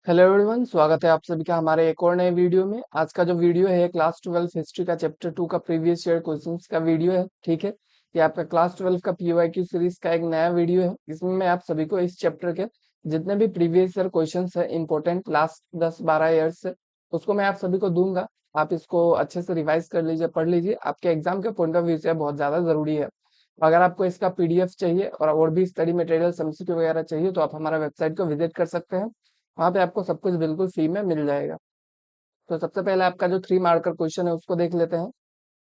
Hello everyone, स्वागत है आप सभी का हमारे एक और नए वीडियो में। आज का जो वीडियो है क्लास 12 हिस्ट्री का चैप्टर 2 का प्रीवियस ईयर क्वेश्चंस का वीडियो है। ठीक है, ये आपका क्लास 12 का पीवाईक्यू सीरीज का एक नया वीडियो है। इसमें मैं आप सभी को इस चैप्टर के जितने भी प्रीवियस ईयर क्वेश्चंस है इंपॉर्टेंट लास्ट 10-12 ईयर्स से, उसको मैं आप सभी को दूंगा। आप इसको अच्छे से रिवाइज कर लीजिए, पढ़ लीजिए, आपके एग्जाम के पॉइंट ऑफ व्यू से बहुत ज्यादा जरूरी है। अगर आपको इसका पीडीएफ चाहिए और भी स्टडी मटेरियल एमसीक्यू वगैरह चाहिए तो आप हमारा वेबसाइट को विजिट कर सकते हैं। वहाँ पे आपको सब कुछ बिल्कुल फ्री में मिल जाएगा। तो सबसे पहले आपका जो 3 मार्कर क्वेश्चन है उसको देख लेते हैं।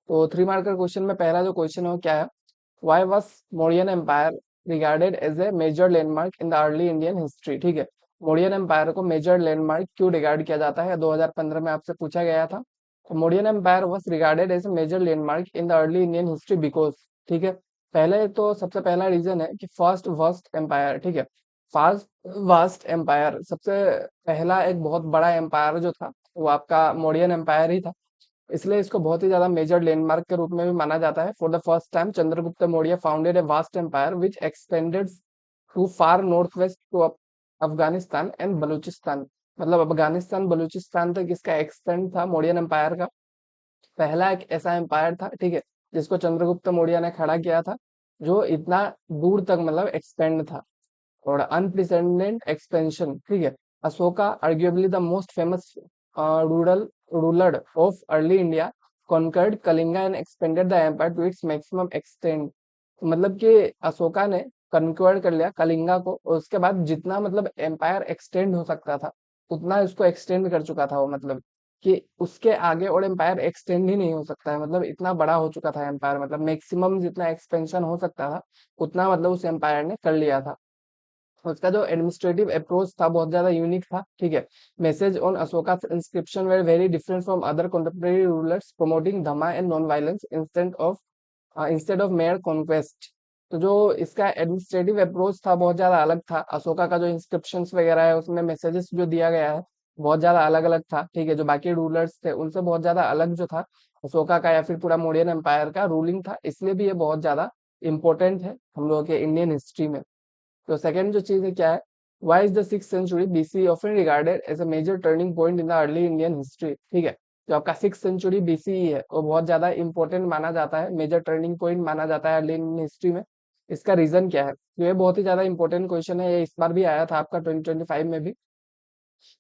तो 3 मार्कर क्वेश्चन में पहला जो क्वेश्चन है वो क्या है? Why was Mauryan empire regarded as a major landmark in the early Indian history? ठीक है, मौर्यन एम्पायर को मेजर लैंडमार्क क्यों रिगार्ड किया जाता है? 2015 में आपसे पूछा गया था। तो Mauryan empire was regarded as a major landmark in the early Indian history because, ठीक है, पहले तो सबसे पहला रीजन है कि फर्स्ट वास्ट एम्पायर। ठीक है, फर्स्ट वास्ट एम्पायर, सबसे पहला एक बहुत बड़ा एम्पायर जो था वो आपका मौर्यन एम्पायर ही था। इसलिए इसको बहुत ही ज्यादा मेजर लैंडमार्क के रूप में भी माना जाता है। For the first time Chandragupta Maurya founded a vast empire which extended to far north west to Afghanistan and Balochistan. मतलब अफगानिस्तान बलूचिस्तान तक इसका एक्सटेंड था मौर्यन एम्पायर का। पहला एक ऐसा एम्पायर था, ठीक है, जिसको चंद्रगुप्त मौर्य ने खड़ा किया था, जो इतना दूर तक मतलब एक्सपेंड था और अनप्रेसिडेंटेड एक्सपेंशन। ठीक है, Ashoka arguably the most famous rural ruler of early India conquered Kalinga and expanded the empire to its maximum extent. मतलब कि अशोका ने कन्क्वर कर लिया कलिंगा को और उसके बाद जितना मतलब एम्पायर एक्सटेंड हो सकता था उतना उसको एक्सटेंड कर चुका था वो। मतलब कि उसके आगे और एम्पायर एक्सटेंड ही नहीं हो सकता है, मतलब इतना बड़ा हो चुका था एम्पायर, मतलब मैक्सिमम जितना एक्सपेंशन हो सकता था उतना मतलब उस एम्पायर ने कर लिया था। उसका जो एडमिनिस्ट्रेटिव अप्रोच था बहुत ज्यादा यूनिक था। ठीक है, message on Ashoka inscription were very different from other contemporary rulers promoting dhamma and non violence instead of mere conquest. तो जो इसका एडमिनिस्ट्रेटिव अप्रोच था बहुत ज्यादा अलग था। अशोका का जो इंस्क्रिप्शंस वगैरह है उसमें मैसेजेस जो दिया गया है बहुत ज्यादा अलग अलग था। ठीक है, जो बाकी रूलर्स थे उनसे बहुत ज्यादा अलग जो था अशोका का या फिर पूरा मौर्यन एम्पायर का रूलिंग था, इसलिए भी ये बहुत ज्यादा इंपॉर्टेंट है हम लोगों के इंडियन हिस्ट्री में। तो सेकंड जो चीज है क्या है? Why is the 6th century BC often regarded as a major turning point in the early Indian history? ठीक है, जो आपका 6th century BCE है वो बहुत ज्यादा इंपॉर्टेंट माना जाता है, मेजर टर्निंग पॉइंट माना जाता है अर्ली इंडियन हिस्ट्री में। इसका रीजन क्या है? तो ये बहुत ही ज्यादा इंपॉर्टेंट क्वेश्चन है, ये इस बार भी आया था आपका 2025 में भी।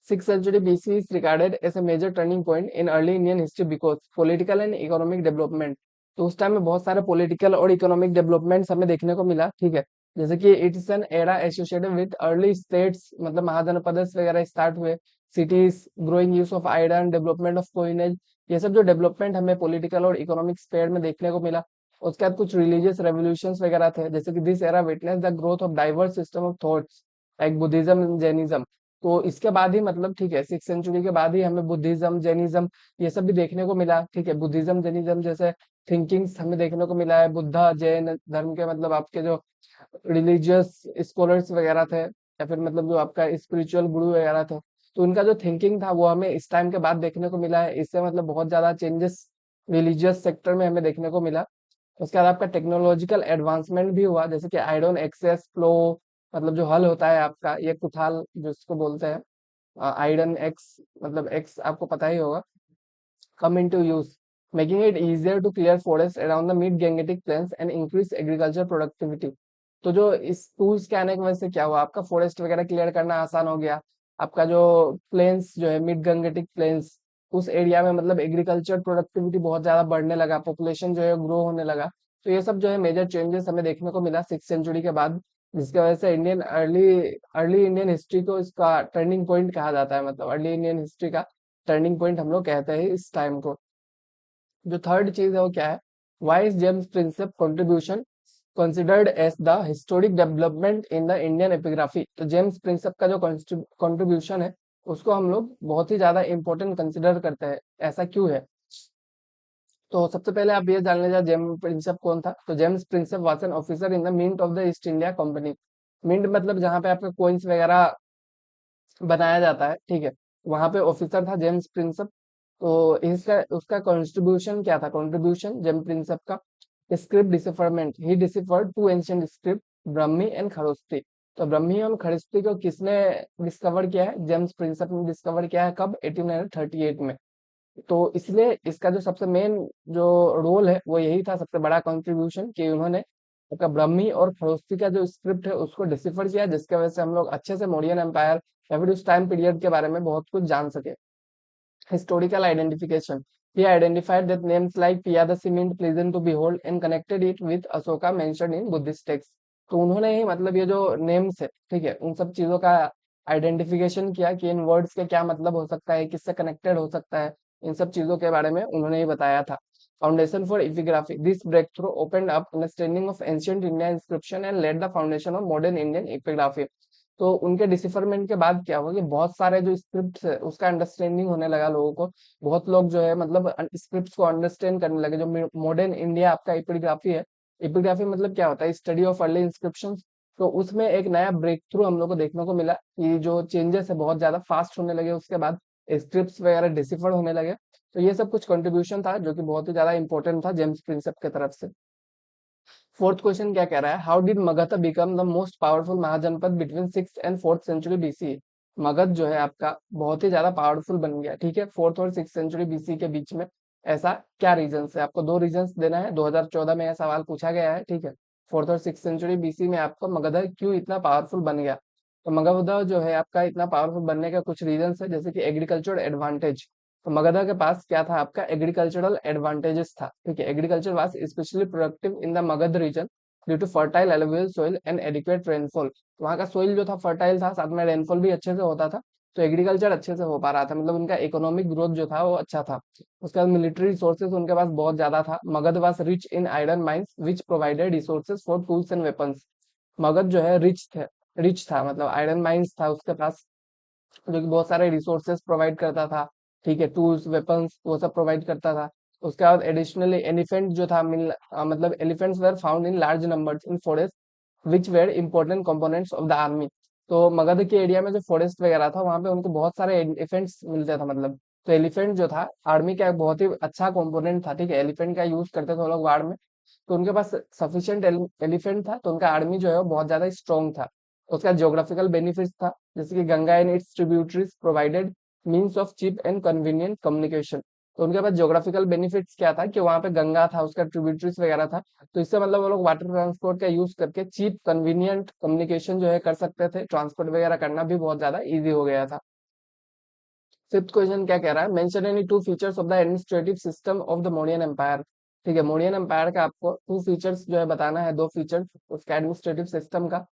6th century BC is regarded as a major turning point in early Indian history because political and economic development। तो उस टाइम में बहुत सारे पॉलिटिकल और इकोनॉमिक डेवलपमेंट्स हमें देखने को मिला। ठीक है, जैसे कि it is an era associated with early states, मतलब महाजनपद वगैरह स्टार्ट हुए, cities, growing use of iron, development of coinage, ये सब जो डेवलपमेंट हमें पॉलिटिकल और इकोनॉमिक स्फेयर में देखने को मिला। उसके बाद कुछ रिलीजियस रेवोल्यूशंस वगैरह थे, जैसे कि this era witness the growth of diverse system of thoughts like Buddhism and Jainism. तो इसके बाद ही मतलब, ठीक है, 6th century के बाद ही हमें बुद्धिज्म जैनिज्म ये सब भी देखने को मिला। ठीक है, बुद्धिज्म जैनिज्म जैसे थिंकिंग्स हमें देखने को मिला है। बुद्धा जैन धर्म के मतलब आपके जो रिलीजियस स्कॉलर्स वगैरह थे या फिर मतलब जो आपका स्पिरिचुअल गुरु वगैरह थे, तो उनका जो थिंकिंग था वो हमें इस टाइम के बाद देखने को मिला है। इससे मतलब बहुत ज्यादा चेंजेस रिलीजियस सेक्टर में हमें देखने को मिला। उसके बाद आपका टेक्नोलॉजिकल एडवांसमेंट भी हुआ, जैसे कि आयरन एक्सेस फ्लो, मतलब जो हल होता है आपका ये कुठाल जिसको बोलते हैं, आयरन एक्स, मतलब एक्स आपको पता ही होगा, come into use, making it easier to clear forests around the mid-Gangetic plains and increase agriculture productivity। तो जो इस टूल्स के आने की वजह से क्या हुआ, आपका फॉरेस्ट वगैरह क्लियर करना आसान हो गया। आपका जो प्लेन्स जो है मिड गंगेटिक प्लेन्स, उस एरिया में मतलब एग्रीकल्चर प्रोडक्टिविटी बहुत ज्यादा बढ़ने लगा, पॉपुलेशन जो है ग्रो होने लगा। तो ये सब जो है मेजर चेंजेस हमें देखने को मिला 6th century के बाद, जिसकी वजह से Indian early early Indian history को इसका टर्निंग पॉइंट कहा जाता है। मतलब अर्ली इंडियन हिस्ट्री का टर्निंग पॉइंट हम लोग कहते हैं इस टाइम को। जो थर्ड चीज है वो क्या है? Why is James Prinsep contribution considered as the historic development in the Indian epigraphy? तो जेम्स प्रिंसेप का जो कंट्रीब्यूशन है उसको हम लोग बहुत ही ज्यादा इंपॉर्टेंट कंसिडर करते हैं, ऐसा क्यों है? तो सबसे पहले आप ये जान लीजिए जेम्स प्रिंसेप कौन था। तो James Prinsep was an officer in the mint of the East India Company. Mint मतलब जहाँ पे आपके कोइंस वगैरह बनाया जाता है। ठीक है, वहां पे ऑफिसर था जेम्स प्रिंसेप। तो इसका उसका कॉन्ट्रीब्यूशन क्या था? कॉन्ट्रीब्यूशन जेम्स प्रिंसेप का, script decipherment, he deciphered two ancient script Brahmi and Kharosthi. तो ब्रह्मी और खड़िस्ती को किसने डिस्कवर किया है? जेम्स प्रिंसप ने डिस्कवर किया है। कब? 1838 में। तो इसलिए इसका जो सबसे मेन जो रोल है वो यही था, सबसे बड़ा कंट्रीब्यूशन, कि उन्होंने आपका ब्रह्मी और खड़ोस्ती का जो स्क्रिप्ट है उसको डिसिफर किया, जिसके वजह से हम लोग अच्छे से मौर्यन एम्पायर या फिर उस टाइम पीरियड के बारे में बहुत कुछ जान सके। Historical identification. He identified that names like Piyadasi meant pleasant to behold and connected it with Asoka mentioned in Buddhist texts. तो उन्होंने ही मतलब ये जो नेम्स है, ठीक है, उन सब चीजों का आइडेंटिफिकेशन किया कि इन वर्ड्स के क्या मतलब हो सकता है, किससे कनेक्टेड हो सकता है, इन सब चीजों के बारे में उन्होंने ही बताया था। Foundation for epigraphy. This breakthrough open up understanding of ancient India inscription and led the foundation of modern Indian epigraphy. तो उनके डिसिफरमेंट के बाद क्या हुआ कि बहुत सारे जो स्क्रिप्ट्स है उसका अंडरस्टैंडिंग होने लगा लोगों को। बहुत लोग जो है मतलब स्क्रिप्ट्स को अंडरस्टैंड करने लगे। जो मॉडर्न इंडिया आपका एपिग्राफी है, एपिग्राफी मतलब क्या होता है? Study of early inscriptions. तो उसमें एक नया ब्रेक थ्रू हम लोग को देखने को मिला कि जो चेंजेस है बहुत ज्यादा फास्ट होने लगे, उसके बाद स्क्रिप्ट्स वगैरह डिसिफर होने लगे। तो ये सब कुछ कंट्रीब्यूशन था जो कि बहुत ही ज्यादा इंपॉर्टेंट था जेम्स प्रिंसेप की तरफ से। फोर्थ क्वेश्चन क्या कह रहा है? How did Magadha become the most powerful mahajanapada between 6 and 4th century BC? Magadha जो है आपका बहुत ही ज्यादा पावरफुल बन गया, ठीक है, 4th और 6th सेंचुरी बीसी के बीच में। ऐसा क्या रीजन है? आपको दो रीजंस देना है। 2014 में यह सवाल पूछा गया है, ठीक है। 4th और 6th सेंचुरी बीसी में आपको मगध क्यों इतना पावरफुल बन गया? तो मगध जो है आपका इतना पावरफुल बनने का कुछ रीजंस है, जैसे कि एग्रीकल्चर एडवांटेज। तो मगध के पास क्या था? आपका एग्रीकल्चरल एडवांटेजेस था, ठीक है। Agriculture was specially productive in the Magadha region due to fertile alluvial soil and adequate rainfall. वहाँ का सोइल जो था फर्टाइल था, साथ में रेनफॉल भी अच्छे से होता था। तो एग्रीकल्चर अच्छे से हो पा रहा था, मतलब उनका इकोनॉमिक ग्रोथ जो था वो अच्छा था। उसके बाद मिलिट्री रिसोर्सेज उनके पास बहुत ज्यादा था। Magadh was rich in iron mines which provided resources for tools and weapons. Magadh जो है रिच था, मतलब आयरन माइंस था उसके पास, जो कि बहुत सारे रिसोर्सेज प्रोवाइड करता था, ठीक है, टूल्स वेपन्स वो सब प्रोवाइड करता था। उसके बाद एडिशनली एलिफेंट जो था मतलब elephants were found in large numbers in forest which where important components of the army. तो मगध के एरिया में जो फॉरेस्ट वगैरह था वहां पे उनको बहुत सारे एलिफेंट्स मिलते थे, मतलब। तो एलिफेंट जो था आर्मी का एक बहुत ही अच्छा कंपोनेंट था, ठीक है। एलिफेंट का यूज करते थे वो लोग वार में। तो उनके पास सफिशिएंट एलिफेंट था, तो उनका आर्मी जो है वो बहुत ज्यादा स्ट्रॉन्ग था। उसका ज्योग्राफिकल बेनिफिट्स था, जैसे कि Ganga and its tributaries provided means of cheap and convenient communication. तो उनके पास ज्योग्राफिकल बेनिफिट्स क्या था कि वहां पे गंगा था, उसका ट्रिब्यूटरीज वगैरह था। तो इससे मतलब वो लोग वाटर ट्रांसपोर्ट का यूज करके चीप कन्वीनियंट कम्युनिकेशन जो है कर सकते थे। ट्रांसपोर्ट वगैरह करना भी बहुत ज्यादा इजी हो गया था। फिफ्थ क्वेश्चन क्या कह रहा है? Mention any two features of the administrative system of the Mauryan empire. ठीक है, मौर्यन एम्पायर का आपको टू फीचर्स जो है बताना है, दो फीचर्स उसका एडमिनिस्ट्रेटिव सिस्टम का।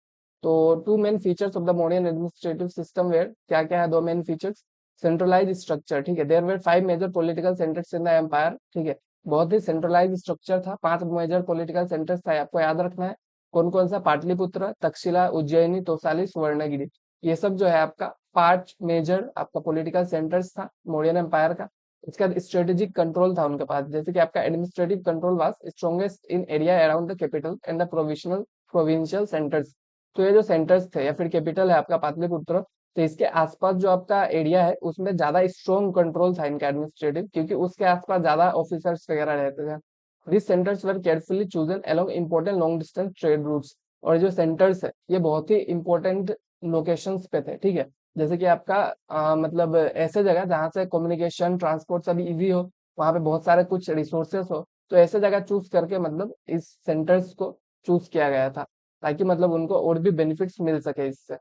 तो two main features of the Mauryan administrative system were क्या क्या है? दो मेन फीचर्स। सेंट्रलाइज स्ट्रक्चर, ठीक है, there were 5 major political centres in the empire, ठीक है। बहुत ही सेंट्रलाइज स्ट्रक्चर था, 5 मेजर पॉलिटिकल सेंटर्स था, आपको याद रखना है। कौन कौन सा? पाटलिपुत्र, तक्षशिला, उज्जैनी, तोसाली, सुवर्णगिरी। ये सब जो है आपका 5 मेजर आपका पॉलिटिकल सेंटर्स था मौर्यन एम्पायर का। इसका स्ट्रेटेजिक कंट्रोल था उनके पास, जैसे कि आपका administrative control was strongest in area around the capital and the provisional provincial centres. तो ये जो सेंटर्स थे या फिर कैपिटल है आपका पाटलिपुत्र, तो इसके आसपास जो आपका एरिया है उसमें ज्यादा स्ट्रॉन्ग कंट्रोल था इनका एडमिनिस्ट्रेटिव, क्योंकि उसके आसपास ज्यादा ऑफिसर्स वगैरह रहते थे। This centres were carefully chosen along important long distance trade routes. और जो सेंटर्स है ये बहुत ही इंपॉर्टेंट लोकेशंस पे थे, ठीक है। जैसे कि आपका मतलब ऐसे जगह जहाँ से कम्युनिकेशन ट्रांसपोर्ट सभी इजी हो, वहाँ पे बहुत सारे कुछ रिसोर्सेस हो। तो ऐसे जगह चूज करके मतलब इस सेंटर्स को चूज किया गया था, ताकि मतलब उनको और भी बेनिफिट्स मिल सके इससे।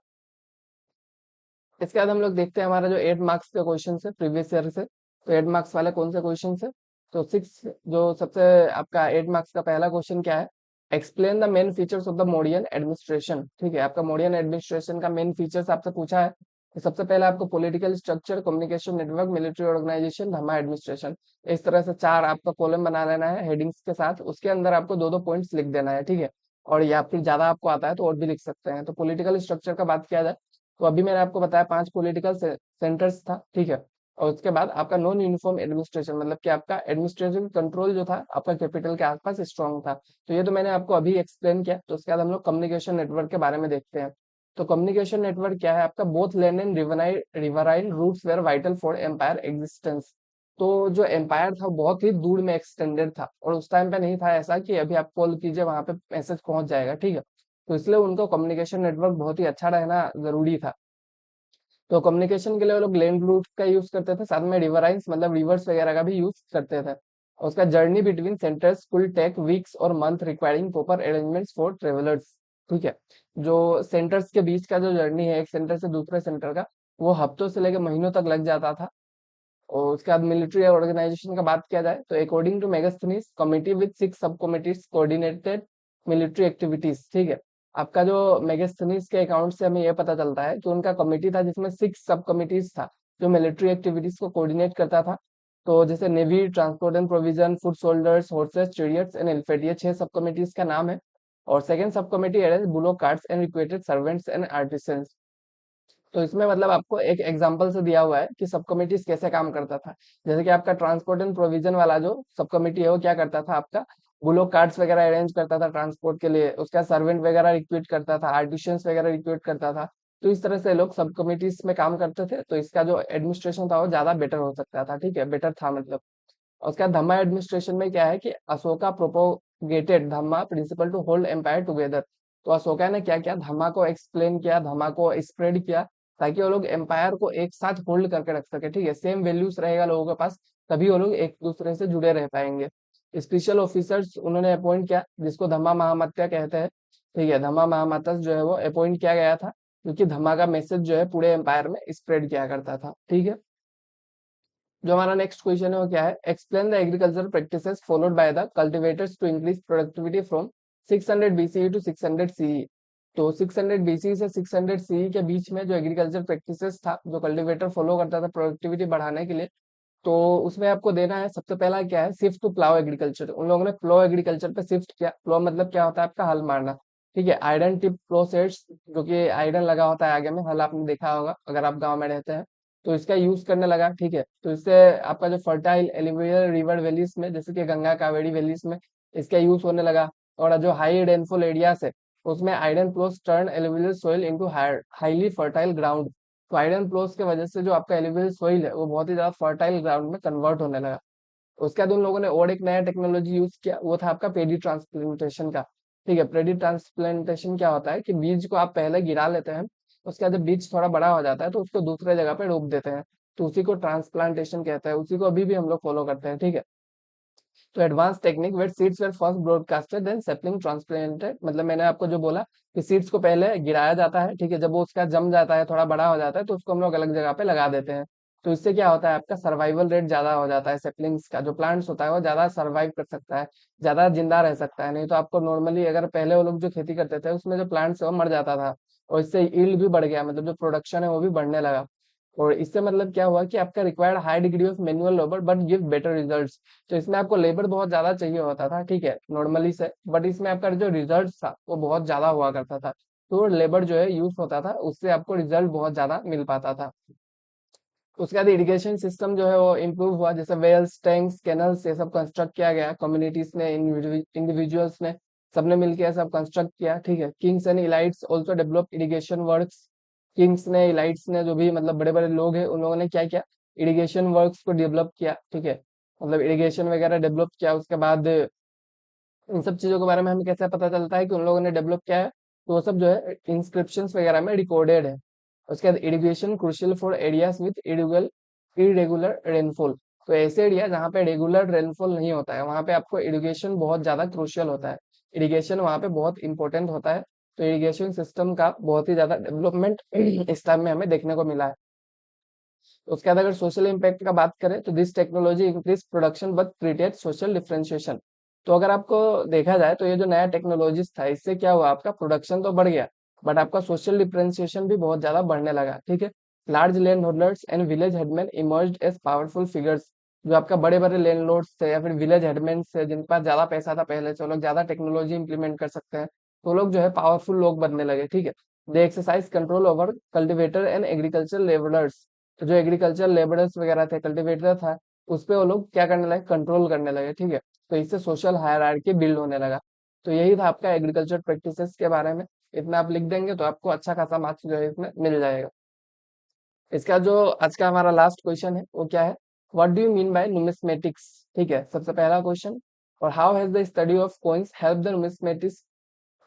इसके बाद हम लोग देखते हैं हमारा जो 8 मार्क्स का क्वेश्चन है प्रीवियस ईयर से। तो 8 मार्क्स वाले कौन से क्वेश्चन है? तो सिक्स जो सबसे आपका 8 मार्क्स का पहला क्वेश्चन क्या है? Explain the main features of the Mauryan administration, ठीक है। आपका मौर्यन एडमिनिस्ट्रेशन का मेन फीचर्स आपसे पूछा है। तो सबसे पहले आपको political structure, communication network, military organisation, dharma administration. इस तरह से चार आपका कॉलम बना लेना है हेडिंग्स के साथ, उसके अंदर आपको दो दो पॉइंट्स लिख देना है, ठीक है। और या फिर ज्यादा आपको आता है तो और भी लिख सकते हैं। तो पॉलिटिकल स्ट्रक्चर का बात किया जाए, तो अभी मैंने आपको बताया 5 पॉलिटिकल सेंटर्स था, ठीक है। और उसके बाद आपका नॉन यूनिफॉर्म एडमिनिस्ट्रेशन, मतलब कि आपका एडमिनिस्ट्रेटिव कंट्रोल जो था आपका कैपिटल के आसपास स्ट्रांग था। तो ये तो मैंने आपको अभी एक्सप्लेन किया। तो उसके बाद हम लोग कम्युनिकेशन नेटवर्क के बारे में देखते हैं। तो कम्युनिकेशन नेटवर्क क्या है आपका? Both land and riverine routes were vital for empire existence. तो जो एम्पायर था वो बहुत ही दूर में एक्सटेंडेड था, और उस टाइम पे नहीं था ऐसा कि अभी आप कॉल कीजिए वहां पे मैसेज पहुंच जाएगा, ठीक है। तो इसलिए उनको कम्युनिकेशन नेटवर्क बहुत ही अच्छा रहना जरूरी था। तो कम्युनिकेशन के लिए वो लोग लैंड रूट का यूज करते थे, साथ में रिवराइंस मतलब रिवर्स वगैरह का भी यूज करते थे। और उसका जर्नी बिटवीन सेंटर्स कुल टेक वीक्स और month requiring proper arrangements for travellers. ठीक है, जो सेंटर्स के बीच का जो जर्नी है एक सेंटर से दूसरे सेंटर का, वो हफ्तों से लेकर महीनों तक लग जाता था। और उसके बाद मिलिट्री ऑर्गेनाइजेशन का बात किया जाए तो according to Megasthenes committee with 6 sub committees coordinated military activities. ठीक है, आपका जो मेगास्थनीज के अकाउंट से हमें यह पता चलता है कि उनका कमिटी था जिसमें 6 सब कमिटीज था जो मिलिट्री एक्टिविटीज को कोऑर्डिनेट करता था। तो जैसे navy, transport and provision, food soldiers, horses, chariots and elephant, ये 6 सब कमिटीज का नाम है। और सेकंड सब कमिटी है bullock carts and recruited servants and artisans. तो इसमें मतलब आपको एक एग्जांपल से दिया हुआ है कि सब कमिटीज कैसे काम करता था। जैसे कि आपका ट्रांसपोर्ट एंड प्रोविजन वाला जो सब कमिटी है वो क्या करता था, आपका बुलो कार्ड्स वगैरह अरेंज करता था ट्रांसपोर्ट के लिए, उसका सर्वेंट वगैरह रिक्रूट करता था, आर्टिशियंस वगैरह रिक्रूट करता था। तो इस तरह से लोग सब कमिटीज में काम करते थे, तो इसका जो एडमिनिस्ट्रेशन था वो ज्यादा बेटर हो सकता था। ठीक है, बेटर था मतलब। और उसका धम्मा एडमिनिस्ट्रेशन में क्या है कि Ashoka propagated dhamma principle to hold empire together. तो अशोका ने क्या किया, धम्मा को एक्सप्लेन किया, धम्मा को स्प्रेड किया, ताकि वो लोग एम्पायर को एक साथ होल्ड करके रख सके। ठीक है, सेम वैल्यूज रहेगा लोगों के पास, तभी वो लोग एक दूसरे से जुड़े रह पाएंगे। स्पेशल ऑफिसर्स उन्होंने अपॉइंट किया जिसको धम्मा महामत्या कहते हैं। ठीक है, धम्मा महामत्या जो है वो अपॉइंट किया गया था क्योंकि धम्मा का मैसेज जो है पूरे एम्पायर में स्प्रेड किया करता था। ठीक है, जो हमारा नेक्स्ट क्वेश्चन है वो क्या है, explain the agriculture practices followed by the cultivators to increase productivity from 600 BCE to 600 CE. तो 600 बीसीई से 600 सीई के बीच में जो एग्रीकल्चर प्रैक्टिसेस था जो कल्टीवेटर फॉलो करता था प्रोडक्टिविटी बढ़ाने के लिए, तो उसमें आपको देना है सबसे पहला क्या है, शिफ्ट टू प्लाव एग्रीकल्चर। उन लोगों ने प्लो एग्रीकल्चर पे शिफ्ट किया। प्लो मतलब क्या होता है, आपका हल मारना। ठीक है, आयरन टिप प्लो सेट्स, जो कि आयरन लगा होता है आगे में, हल आपने देखा होगा अगर आप गांव में रहते हैं, तो इसका यूज करने लगा। ठीक है, तो इससे आपका जो फर्टाइल एलिवियल रिवर वैलीज में जैसे कि गंगा कावेरी वैलीज में इसका यूज होने लगा। और जो हाई रेनफॉल एरियाज है उसमें iron ploughs turn alluvial soil into highly fertile ground. तो आयरन प्लोस की वजह से जो आपका एलिवियल सोइल है वो बहुत ही ज्यादा फर्टाइल ग्राउंड में कन्वर्ट होने लगा। उसके बाद उन लोगों ने और एक नया टेक्नोलॉजी यूज किया, वो था आपका पेडी ट्रांसप्लांटेशन का। ठीक है, पेडी ट्रांसप्लांटेशन क्या होता है कि बीज को आप पहले गिरा लेते हैं, उसके बाद जब बीज थोड़ा बड़ा हो जाता है तो उसको दूसरे जगह पे रोप देते हैं। तो उसी को ट्रांसप्लांटेशन कहते हैं, उसी को अभी भी हम लोग फॉलो करते हैं। ठीक है, तो advance technique wet seeds were first broadcasted then sapling transplanted, मतलब मैंने आपको जो बोला कि सीड्स को पहले गिराया जाता है। ठीक है, जब वो उसका जम जाता है, थोड़ा बड़ा हो जाता है, तो उसको हम लोग अलग जगह पे लगा देते हैं। तो इससे क्या होता है, आपका सर्वाइवल रेट ज्यादा हो जाता है। सेपलिंग्स का जो प्लांट्स होता है वो ज्यादा सर्वाइव कर सकता है, ज्यादा जिंदा रह सकता है। नहीं तो आपको नॉर्मली अगर पहले वो लोग जो खेती करते थे उसमें जो प्लांट्स है वो मर जाता था, और इससे ईल्ड भी बढ़ गया, मतलब जो प्रोडक्शन है वो भी बढ़ने लगा। और इससे मतलब क्या हुआ कि आपका required high degree of manual labour but give better results. तो इसमें आपको लेबर बहुत ज्यादा चाहिए होता था, ठीक है, नॉर्मली से, बट इसमें आपका जो रिजल्ट था वो बहुत ज्यादा हुआ करता था। तो लेबर जो है यूज होता था, उससे आपको रिजल्ट बहुत ज्यादा मिल पाता था। उसके बाद इरिगेशन सिस्टम जो है वो इम्प्रूव हुआ, जैसे वेल्स, टैंक्स, कैनल्स, ये सब कंस्ट्रक्ट किया गया। कम्युनिटीज ने, इंडिविजुअल्स ने, सबने मिलकर सब कंस्ट्रक्ट किया। ठीक है, Kings and elites also develop irrigation works. Kings ने, इलाइट्स ने, जो भी मतलब बड़े बड़े लोग हैं, उन लोगों ने क्या किया, इरिगेशन वर्क्स को डेवलप किया। ठीक है, मतलब इरिगेशन वगैरह डेवलप किया। उसके बाद इन सब चीजों के बारे में हमें कैसे पता चलता है कि उन लोगों ने डेवलप किया है, तो वो सब जो है इंस्क्रिप्शंस वगैरह में रिकॉर्डेड है। उसके बाद irrigation crucial for areas with irregular irregular rainfall. तो ऐसे एरिया जहाँ पे रेगुलर रेनफॉल नहीं होता है वहां पे आपको इरिगेशन बहुत ज्यादा क्रूशियल होता है। इरिगेशन वहां पे बहुत इंपॉर्टेंट होता है। तो इरिगेशन सिस्टम का बहुत ही ज्यादा डेवलपमेंट इस टाइम में हमें देखने को मिला है। उसके बाद अगर सोशल इम्पैक्ट का बात करें तो this technology increase production but created social differentiation. तो अगर आपको देखा जाए तो ये जो नया टेक्नोलॉजीज था इससे क्या हुआ, आपका प्रोडक्शन तो बढ़ गया बट आपका सोशल डिफरेंशिएशन भी बहुत ज्यादा बढ़ने लगा। ठीक है, large land holders and village headman emerged as powerful figures. जो आपका बड़े बड़े लैंड लॉर्ड्स थे या फिर विलेज हेडमैन थे जिनके पास ज्यादा पैसा था पहले से, वो लोग ज्यादा टेक्नोलॉजी इंप्लीमेंट कर सकते हैं, तो लोग जो है पावरफुल लोग बनने लगे। ठीक है, they exercise control over cultivator and agriculture labourers. तो जो एग्रीकल्चर लेबरर्स वगैरह थे, कल्टीवेटर था, उस पे वो लोग क्या करने लगे, कंट्रोल करने लगे। ठीक है, तो इससे सोशल हायरार्की बिल्ड होने लगा। तो यही था आपका एग्रीकल्चर प्रैक्टिसेस के बारे में। इतना आप लिख देंगे तो आपको अच्छा खासा मार्क्स जो है इसमें मिल जाएगा। इसका जो आज का हमारा लास्ट क्वेश्चन है वो क्या है, what do you mean by numismatics. ठीक है, सबसे पहला क्वेश्चन, और how has the study of coins help the numismatics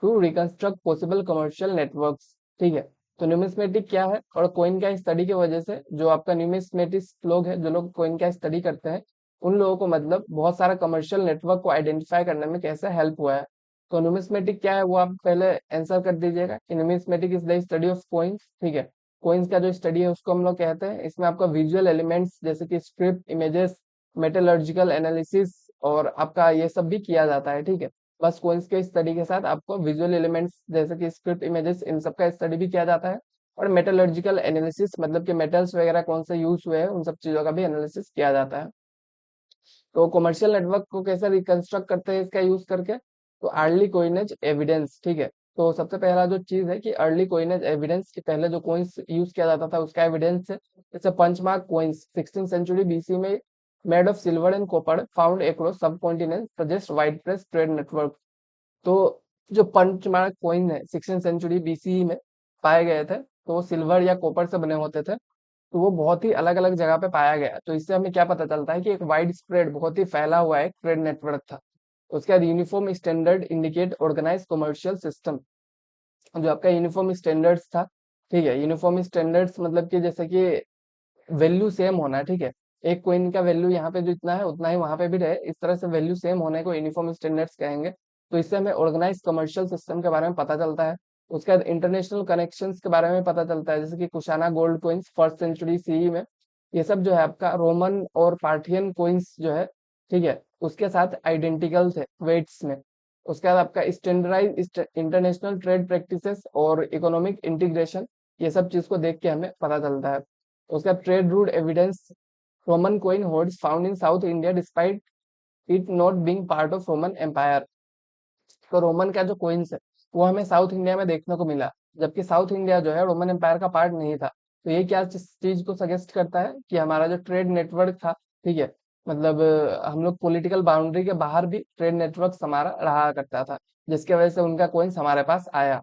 to reconstruct possible commercial networks. ठीक है, तो न्यूमिस्मेटिक क्या है और कोइन का स्टडी की वजह से जो आपका न्यूमिस्मेटिस्ट लोग है, जो लोग कोइन का स्टडी करते हैं, उन लोगों को मतलब बहुत सारा कमर्शियल नेटवर्क को आइडेंटिफाई करने में कैसे हेल्प हुआ है। तो न्यूमिस्मेटिक क्या है वो आप पहले आंसर कर दीजिएगा कि numismatic is the study of coins. ठीक है, कोइंस का जो स्टडी है उसको हम लोग कहते हैं, इसमें आपका विजुअल एलिमेंट्स जैसे कि स्क्रिप्ट, इमेजेस, मेटलर्जिकल एनालिसिस और आपका ये सब भी किया जाता है। ठीक है, बस कोइंस के स्टडी के साथ आपको विजुअल एलिमेंट्स जैसे कि स्क्रिप्ट, इमेजेस, इन सब का स्टडी भी किया जाता है। और मेटलर्जिकल एनालिसिस मतलब कि मेटल्स वगैरह कौन से यूज हुए हैं उन सब चीजों का भी एनालिसिस किया जाता है। तो कमर्शियल नेटवर्क को कैसे रिकंस्ट्रक्ट करते हैं इसका यूज करके, तो अर्ली कोइनेज एविडेंस। ठीक है, तो सबसे पहला जो चीज है कि अर्ली कोइनेज एविडेंस के पहले जो कोइंस यूज किया जाता था उसका एविडेंस है। जैसे punch mark coins 16th century BC में made of silver and copper found across subcontinent suggest widespread trade network. तो जो पंचमार्क कॉइन है 16th सेंचुरी बीसी में पाए गए थे, तो वो सिल्वर या कॉपर से बने होते थे। तो वो बहुत ही अलग अलग जगह पे पाया गया, तो इससे हमें क्या पता चलता है कि एक वाइड स्प्रेड बहुत ही फैला हुआ एक ट्रेड नेटवर्क था। उसके बाद uniform standard indicate organise commercial system. जो आपका यूनिफॉर्म स्टैंडर्ड्स था, ठीक है, यूनिफॉर्म स्टैंडर्ड्स मतलब कि जैसे कि वैल्यू सेम होना है। ठीक है, एक कोइन का वैल्यू यहाँ पे जो इतना है उतना ही वहां पे भी रहे, इस तरह से वैल्यू सेम होने को यूनिफॉर्म स्टैंडर्ड्स कहेंगे। तो इससे हमें ऑर्गेनाइज कमर्शियल सिस्टम के बारे में पता चलता है। उसके बाद इंटरनेशनल कनेक्शंस के बारे में पता चलता है, जैसे कि Kushana gold coins first century CE में, ये सब जो है आपका रोमन और पार्थियन कोइंस जो है, ठीक है, उसके साथ आइडेंटिकल थे वेट्स में। उसके बाद आपका स्टैंडर्डाइज इंटरनेशनल ट्रेड प्रैक्टिसेस और इकोनॉमिक इंटीग्रेशन, ये सब चीज को देख के हमें पता चलता है। उसका trade route evidence, Roman coin hoards found in south India despite it not being part of Roman empire. तो रोमन का जो कोइंस है वो हमें साउथ इंडिया में देखने को मिला, जबकि साउथ इंडिया जो है रोमन एम्पायर का पार्ट नहीं था। तो ये क्या चीज को सजेस्ट करता है कि हमारा जो ट्रेड नेटवर्क था, ठीक है, मतलब हम लोग पॉलिटिकल बाउंड्री के बाहर भी ट्रेड नेटवर्क हमारा रहा करता था, जिसकी वजह से उनका कोइंस हमारे पास आया।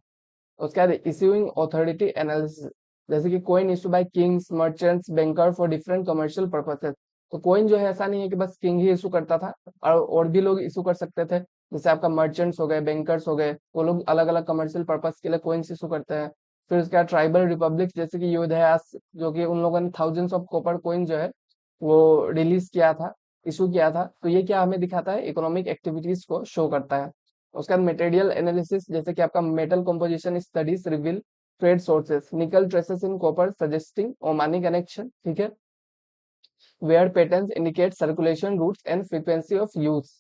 उसके बाद इश्यूइंग अथॉरिटी एनालिसिस, जैसे कि coin issue bye Kings, merchants, banker for different commercial purposes. तो कोइन जो है ऐसा नहीं है कि बस किंग ही इशू करता था, और भी लोग इशू कर सकते थे। जैसे आपका मर्चेंट्स हो गए, बैंकर्स हो गए, वो लोग अलग अलग कमर्शियल पर्पस के लिए कोइंस इशू करते हैं। फिर उसके बाद ट्राइबल रिपब्लिक जैसे कि योधयास, जो कि उन लोगों ने थाउजेंड्स ऑफ कॉपर कोइन जो है वो रिलीज किया था, इशू किया था। तो ये क्या हमें दिखाता है, इकोनॉमिक एक्टिविटीज को शो करता है। उसके बाद मटेरियल एनालिसिस, जैसे कि आपका metal composition studies reveal trade sources, nickel traces in copper suggesting Omani connection. ठीक है, wear patterns indicate circulation routes and frequency of use.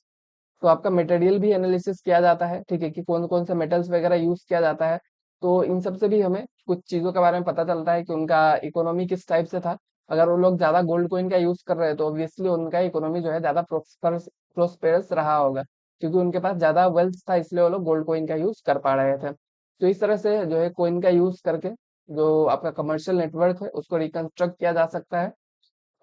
तो आपका मटेरियल भी एनालिसिस किया जाता है, ठीक है, कि कौन कौन से मेटल्स वगैरह यूज किया जाता है। तो इन सब से भी हमें कुछ चीजों के बारे में पता चलता है कि उनका इकोनॉमी किस टाइप से था। अगर वो लोग ज्यादा गोल्ड कॉइन का यूज कर रहे हैं तो ऑब्वियसली उनका इकोनॉमी जो है ज्यादा प्रोस्पेरस रहा होगा, क्योंकि उनके पास ज्यादा वेल्थ था, इसलिए वो लोग गोल्ड कॉइन का यूज कर पा रहे थे। तो इस तरह से जो है कोइन का यूज करके जो आपका कमर्शियल नेटवर्क है उसको रिकंस्ट्रक्ट किया जा सकता है।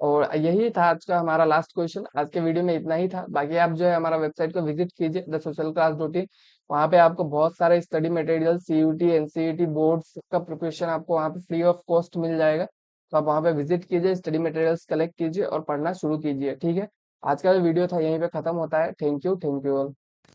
और यही था आज का हमारा लास्ट क्वेश्चन। आज के वीडियो में इतना ही था, बाकी आप जो है हमारा वेबसाइट को विजिट कीजिए thesocialclass.in। वहाँ पे आपको बहुत सारे study material, CUET, NCET boards का प्रिपरेशन आपको वहाँ पे फ्री ऑफ कॉस्ट मिल जाएगा। तो आप वहाँ पे विजिट कीजिए, स्टडी मटेरियल्स कलेक्ट कीजिए और पढ़ना शुरू कीजिए। ठीक है, आज का जो वीडियो था यहीं पे खत्म होता है। Thank you all.